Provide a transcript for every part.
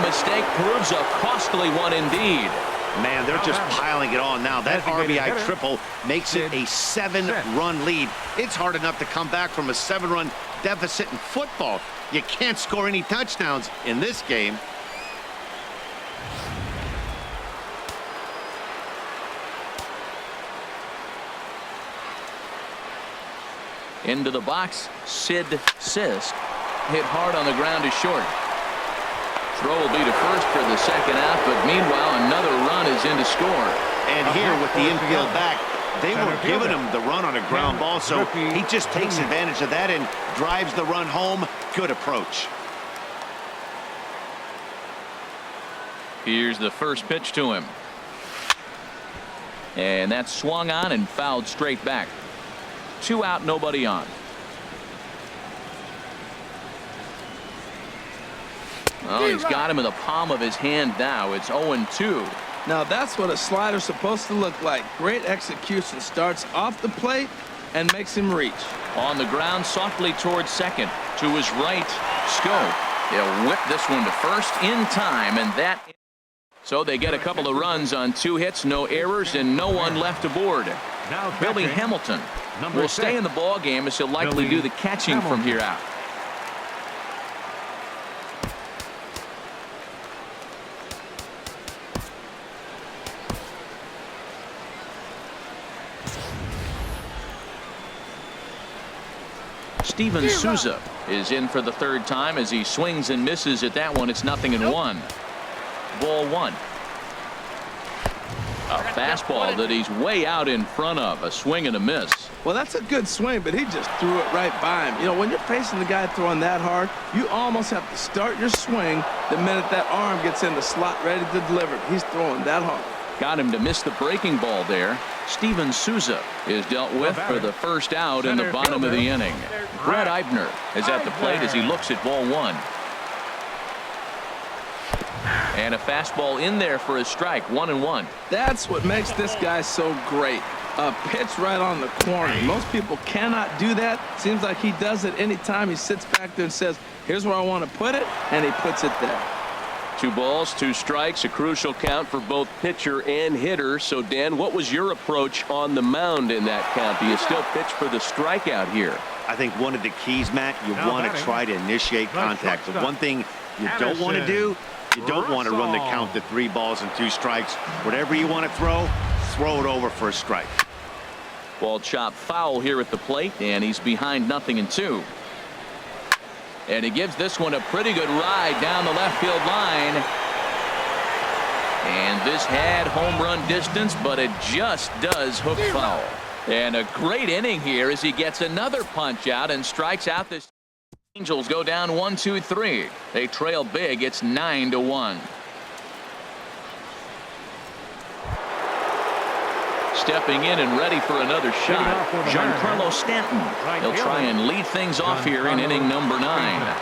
mistake proves a costly one indeed. Man, they're just piling it on now. That RBI triple makes it a 7-run lead. It's hard enough to come back from a 7-run deficit in football. You can't score any touchdowns in this game. Into the box, Sid Sisk. Hit hard on the ground is short. Throw will be to first for the second half, but meanwhile another run is in to score. And here with the infield back, they weren't giving him the run on a ground ball, so he just takes advantage of that and drives the run home. Good approach. Here's the first pitch to him. And that's swung on and fouled straight back. 2 out, nobody on. Oh, he's got him in the palm of his hand now. It's 0-2. Now that's what a slider's supposed to look like. Great execution. Starts off the plate and makes him reach. On the ground, softly towards second. To his right, Scope. He'll whip this one to first in time, and that. So they get a couple of runs on 2 hits, no errors, and no one left aboard. Billy Hamilton will stay in the ball game as he'll likely do the catching from here out. Steven Souza is in for the 3rd time as he swings and misses at that one. It's 0-1. Ball 1. A fastball that he's way out in front of. A swing and a miss. Well, that's a good swing, but he just threw it right by him. You know, when you're facing the guy throwing that hard, you almost have to start your swing the minute that arm gets in the slot ready to deliver. He's throwing that hard. Got him to miss the breaking ball there. Steven Souza is dealt with for the first out in the bottom of the inning. Brett Eibner is at the plate as he looks at ball 1. And a fastball in there for a strike. 1-1. That's what makes this guy so great. A pitch right on the corner. Most people cannot do that. Seems like he does it anytime he sits back there and says, here's where I want to put it, and he puts it there. 2 balls, 2 strikes, a crucial count for both pitcher and hitter. So, Dan, what was your approach on the mound in that count? Do you still pitch for the strikeout here? I think one of the keys, Matt, you want to try to initiate contact. The one thing you don't want to do, you don't want to run the count to 3 balls and 2 strikes. Whatever you want to throw it over for a strike. Ball chopped foul here at the plate, and he's behind 0-2. And he gives this one a pretty good ride down the left field line. And this had home run distance, but it just does hook foul. And a great inning here as he gets another punch out and strikes out. The Angels go down 1-2-3. They trail big. It's 9-1. Stepping in and ready for another shot, Giancarlo Stanton. He'll try and lead things off here in inning number 9.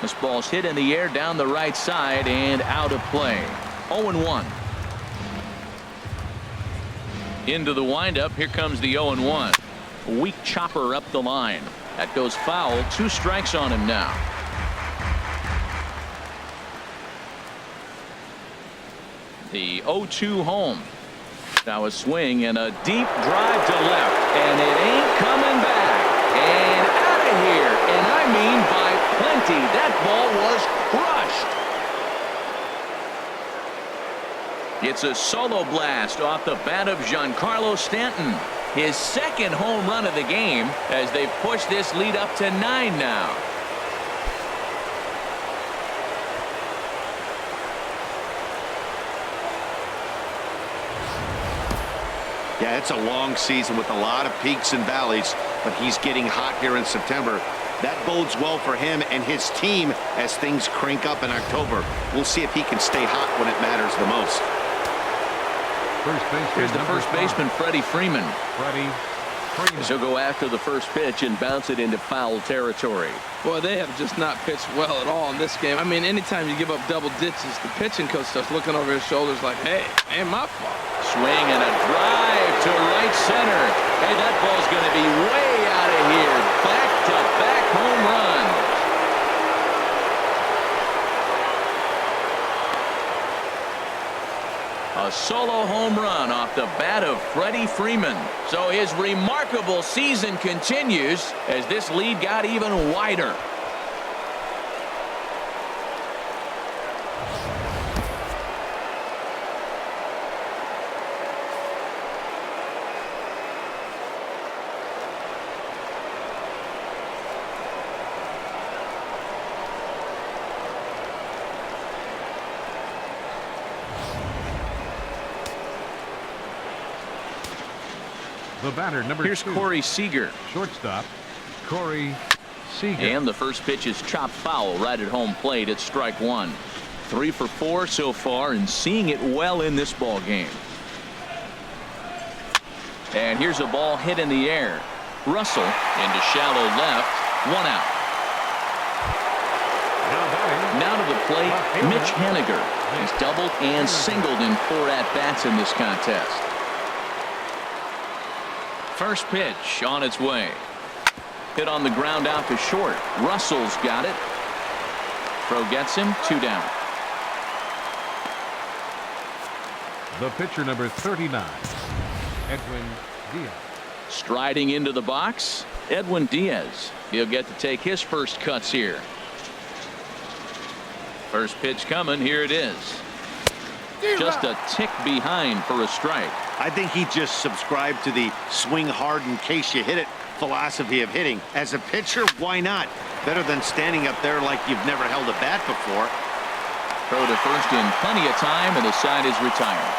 This ball's hit in the air down the right side and out of play. 0-1. Into the windup. Here comes the 0-1. Weak chopper up the line. That goes foul. 2 strikes on him now. The 0-2 home. Now a swing and a deep drive to left, and it ain't coming back. And out of here, and I mean by plenty. That ball was crushed. It's a solo blast off the bat of Giancarlo Stanton. His 2nd home run of the game as they've pushed this lead up to 9 now. Yeah, it's a long season with a lot of peaks and valleys, but he's getting hot here in September. That bodes well for him and his team as things crank up in October. We'll see if he can stay hot when it matters the most. Here's the first baseman, Freddie Freeman. He'll go after the first pitch and bounce it into foul territory. Boy, they have just not pitched well at all in this game. I mean, anytime you give up double digits, the pitching coach starts looking over his shoulders like, hey, ain't my fault. Swing and a drive to right center. Hey, that ball's going to be way out of here. Back-to-back home run. A solo home run off the bat of Freddie Freeman. So his remarkable season continues as this lead got even wider. The batter, number Here's 2. Corey Seager. Shortstop, Corey Seager. And the first pitch is chopped foul right at home plate. It's strike 1. 3 for 4 so far and seeing it well in this ball game. And here's a ball hit in the air. Russell into shallow left. 1 out. Now to the plate, Mitch Haniger. He's doubled and singled in 4 at-bats in this contest. First pitch on its way. Hit on the ground out to short. Russell's got it. Throw gets him. 2 down. The pitcher, number 39, Edwin Diaz. Striding into the box, Edwin Diaz. He'll get to take his first cuts here. First pitch coming. Here it is. Just a tick behind for a strike. I think he just subscribed to the swing hard in case you hit it philosophy of hitting. As a pitcher, why not? Better than standing up there like you've never held a bat before. Throw to first in plenty of time, and the side is retired.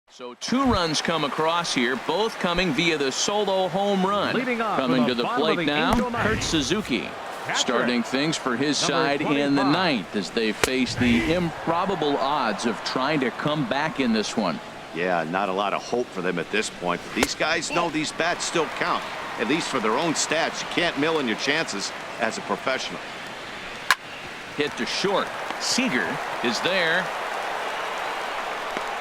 So 2 runs come across here, both coming via the solo home run. Coming to the plate now, Kurt Suzuki. Starting things for his side in the 9th as they face the improbable odds of trying to come back in this one. Yeah, not a lot of hope for them at this point. But these guys know these bats still count, at least for their own stats. You can't mill in your chances as a professional. Hit to short. Seager is there.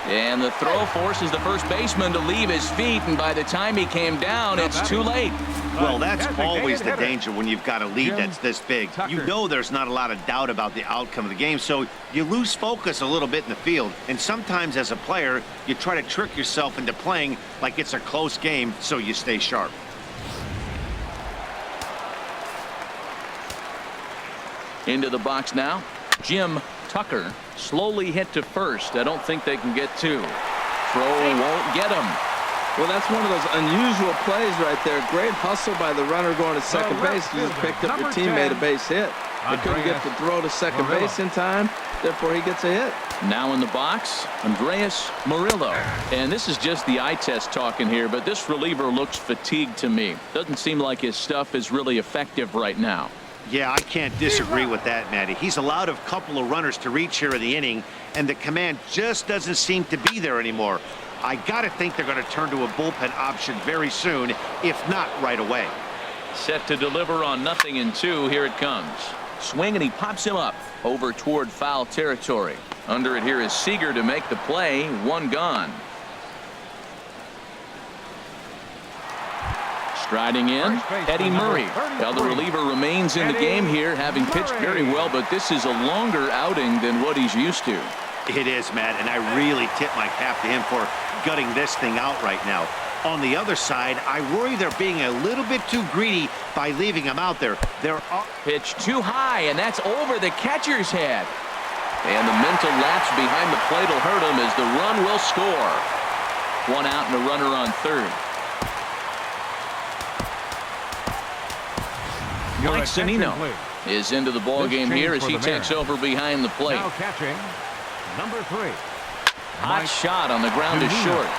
And the throw forces the first baseman to leave his feet, and by the time he came down, it's too late. Well, that's always the danger when you've got a lead that's this big. You know there's not a lot of doubt about the outcome of the game, so you lose focus a little bit in the field. And sometimes as a player, you try to trick yourself into playing like it's a close game so you stay sharp. Into the box now, Jim Tucker. Slowly hit to first. I don't think they can get 2. Throw won't get him. Well, that's one of those unusual plays right there. Great hustle by the runner going to second base. You just picked up your teammate a base hit. They couldn't get the throw to second base in time. Therefore, he gets a hit. Now in the box, Andreas Murillo. And this is just the eye test talking here, but this reliever looks fatigued to me. Doesn't seem like his stuff is really effective right now. Yeah, I can't disagree with that, Matty. He's allowed a couple of runners to reach here in the inning, and the command just doesn't seem to be there anymore. I got to think they're going to turn to a bullpen option very soon, if not right away. Set to deliver on 0-2. Here it comes. Swing, and he pops him up over toward foul territory. Under it here is Seager to make the play. 1 gone. Striding in, Eddie Murray. Now the reliever remains in the game here, having pitched very well, but this is a longer outing than what he's used to. It is, Matt, and I really tip my cap to him for gutting this thing out right now. On the other side, I worry they're being a little bit too greedy by leaving him out there. Pitch too high, and that's over the catcher's head. And the mental lapse behind the plate will hurt him as the run will score. 1 out and a runner on third. Mike Zunino is into the ball game here as he takes over behind the plate. Now catching, number 3. Hot shot on the ground is short.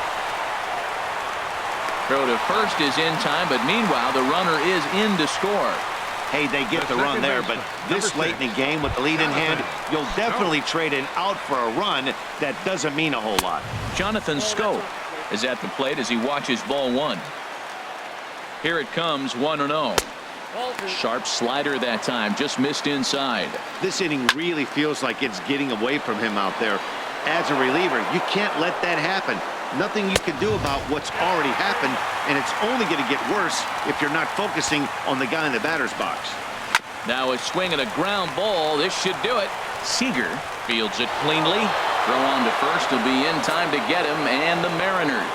Throw to first is in time, but meanwhile the runner is in to score. Hey, they get the run there, but this late in the game with the lead in hand, you'll definitely trade an out for a run. That doesn't mean a whole lot. Jonathan Scope is at the plate as he watches ball 1. Here it comes, 1-0. Sharp slider that time, just missed inside. This inning really feels like it's getting away from him out there. As a reliever, you can't let that happen. Nothing you can do about what's already happened, and it's only going to get worse if you're not focusing on the guy in the batter's box. Now a swing and a ground ball. This should do it. Seager fields it cleanly. Throw on to first will be in time to get him, and the Mariners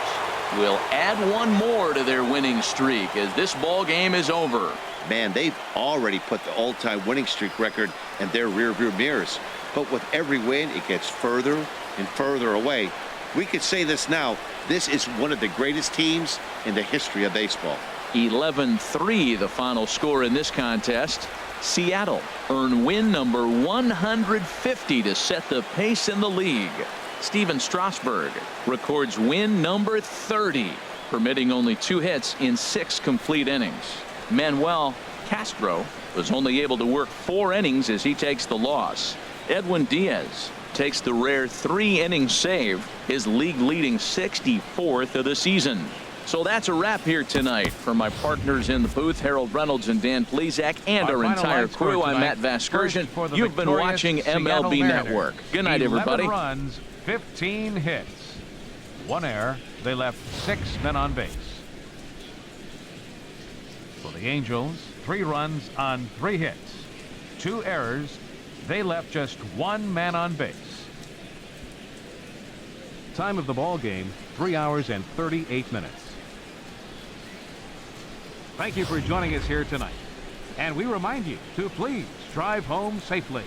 will add one more to their winning streak as this ball game is over. Man, they've already put the all-time winning streak record in their rearview mirrors. But with every win, it gets further and further away. We could say this now. This is one of the greatest teams in the history of baseball. 11-3 the final score in this contest. Seattle earn win number 150 to set the pace in the league. Steven Strasburg records win number 30, permitting only 2 hits in 6 complete innings. Manuel Castro was only able to work 4 innings as he takes the loss. Edwin Diaz takes the rare 3-inning save, his league-leading 64th of the season. So that's a wrap here tonight. For my partners in the booth, Harold Reynolds and Dan Plezak, and our entire crew, I'm Matt Vasgersian. You've been watching MLB Network. Good night, everybody. 11 runs, 15 hits, 1 error. They left 6 men on base. For the Angels, 3 runs on 3 hits, 2 errors. They left just 1 man on base. Time of the ball game, 3 hours and 38 minutes. Thank you for joining us here tonight. And we remind you to please drive home safely.